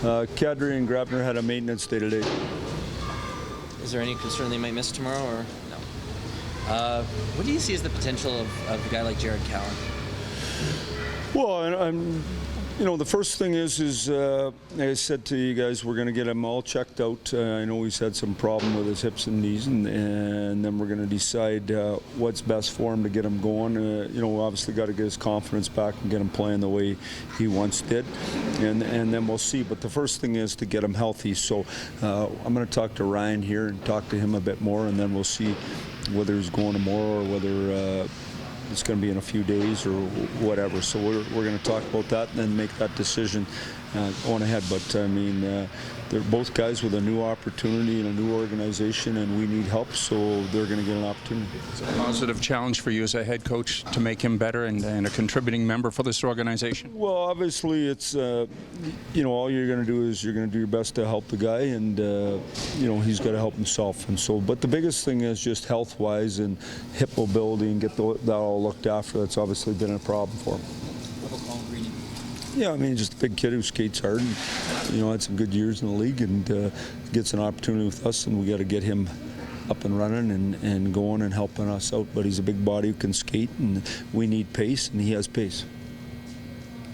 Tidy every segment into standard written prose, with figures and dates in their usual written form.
Kadri and Grabner had a maintenance day today. Is there any concern they might miss tomorrow, or no? What do you see as the potential of a guy like Jared Cowan? Well, the first thing is like I said to you guys, we're going to get him all checked out. I know he's had some problem with his hips and knees, and then we're going to decide what's best for him to get him going. Obviously got to get his confidence back and get him playing the way he once did, and then we'll see. But the first thing is to get him healthy. So I'm going to talk to Ryan here and talk to him a bit more, and then we'll see whether he's going tomorrow or whether it's going to be in a few days or whatever. So we're going to talk about that and then make that decision on ahead. But I mean, they're both guys with a new opportunity and a new organization, and we need help, so they're going to get an opportunity. It's a positive challenge for you as a head coach to make him better and a contributing member for this organization? Well, obviously it's, all you're going to do is you're going to do your best to help the guy, and, he's got to help himself. And so, but the biggest thing is just health-wise and hip mobility and get that all looked after. That's obviously been a problem for him. Yeah, I mean, just a big kid who skates hard and, had some good years in the league and gets an opportunity with us, and we got to get him up and running and going and helping us out. But he's a big body who can skate, and we need pace, and he has pace.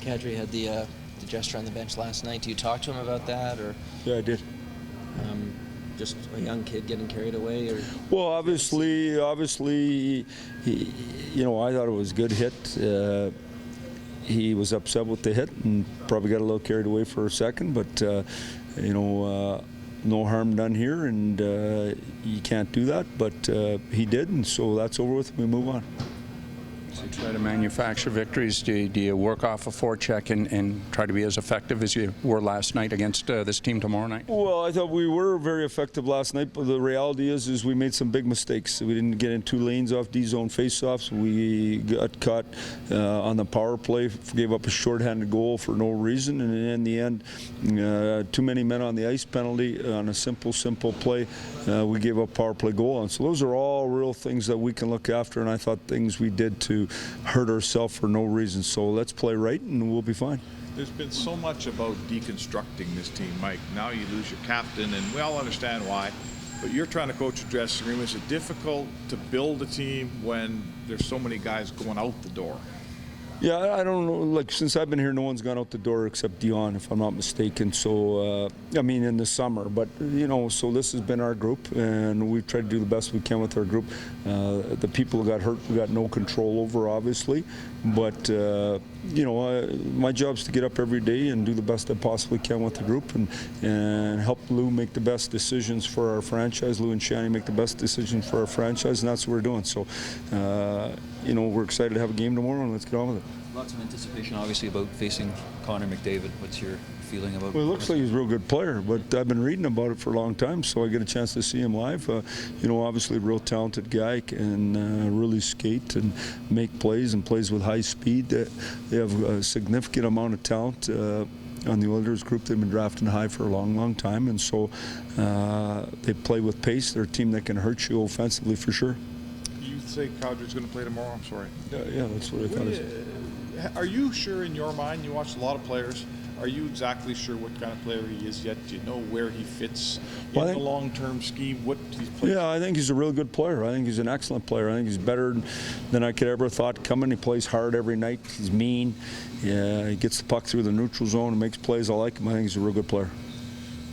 Kadri had the gesture on the bench last night. Do you talk to him about that, or? Yeah, I did. Just a young kid getting carried away, or? Well, obviously, I thought it was a good hit. He was upset with the hit and probably got a little carried away for a second, but no harm done here, and you can't do that, but he did, and so that's over with. We move on. So you try to manufacture victories. Do you work off a forecheck and try to be as effective as you were last night against this team tomorrow night? Well, I thought we were very effective last night, but the reality is we made some big mistakes. We didn't get in two lanes off D-zone faceoffs. We got caught on the power play, gave up a shorthanded goal for no reason, and in the end, too many men on the ice penalty on a simple play. We gave up power play goal on. So those are all real things that we can look after, and I thought things we did to hurt ourselves for no reason. So let's play right and we'll be fine. There's been so much about deconstructing this team, Mike. Now you lose your captain, and we all understand why, but you're trying to coach a dressing room. Is it difficult to build a team when there's so many guys going out the door? Yeah, I don't know. Since I've been here, no one's gone out the door except Dion, if I'm not mistaken. So, in the summer. But, so this has been our group, and we've tried to do the best we can with our group. The people who got hurt, we got no control over, obviously. But, my job's to get up every day and do the best I possibly can with the group and help Lou make the best decisions for our franchise. Lou and Shani make the best decisions for our franchise, and that's what we're doing. So, we're excited to have a game tomorrow, and let's get on with it. Lots of anticipation, obviously, about facing Connor McDavid. What's your feeling about? Well, it looks like he's a real good player, but I've been reading about it for a long time, so I get a chance to see him live. Obviously a real talented guy, can really skate and make plays and plays with high speed. They have a significant amount of talent on the Oilers group. They've been drafting high for a long time, and so they play with pace. They're a team that can hurt you offensively for sure. You say Kadri's going to play tomorrow? I'm sorry. Yeah, that's what I thought. Are you sure in your mind, you watch a lot of players, are you exactly sure what kind of player he is yet? Do you know where he fits in the long-term scheme? What he's playing? Yeah, I think he's a really good player. I think he's an excellent player. I think he's better than I could ever thought coming. He plays hard every night. He's mean. Yeah, he gets the puck through the neutral zone and makes plays. I like him. I think he's a real good player.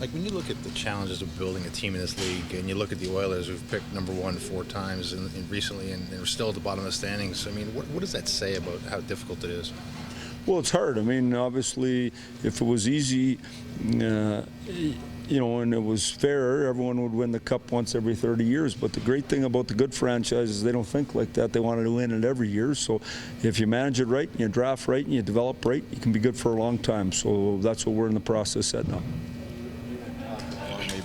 Like, when you look at the challenges of building a team in this league, and you look at the Oilers, who've picked #1 4 times recently, and they're still at the bottom of the standings. I mean, what does that say about how difficult it is? Well, it's hard. I mean, obviously, if it was easy, and it was fair, everyone would win the cup once every 30 years. But the great thing about the good franchises, they don't think like that. They want to win it every year. So if you manage it right, and you draft right, and you develop right, you can be good for a long time. So that's what we're in the process at now.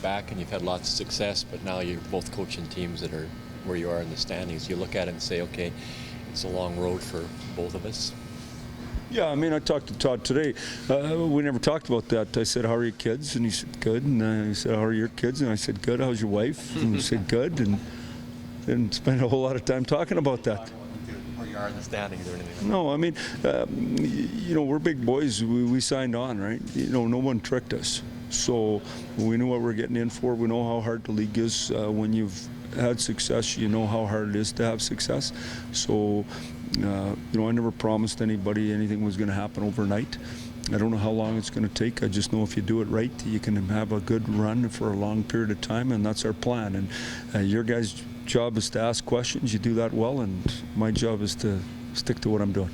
Back, and you've had lots of success, but now you're both coaching teams that are where you are in the standings. You look at it and say, okay, it's a long road for both of us. Yeah, I mean, I talked to Todd today. We never talked about that. I said, how are your kids? And he said, good. And he said, how are your kids? And I said, good. How's your wife? And he said, good. And didn't spend a whole lot of time talking about that. Are you are in the standings or anything. No, I mean, you know, we're big boys. We signed on, right? You know, no one tricked us. So we knew what we're getting in for. We know how hard the league is. When you've had success, you know how hard it is to have success. So, you know, I never promised anybody anything was going to happen overnight. I don't know how long it's going to take. I just know if you do it right, you can have a good run for a long period of time, and that's our plan. And your guys' job is to ask questions. You do that well, and my job is to stick to what I'm doing.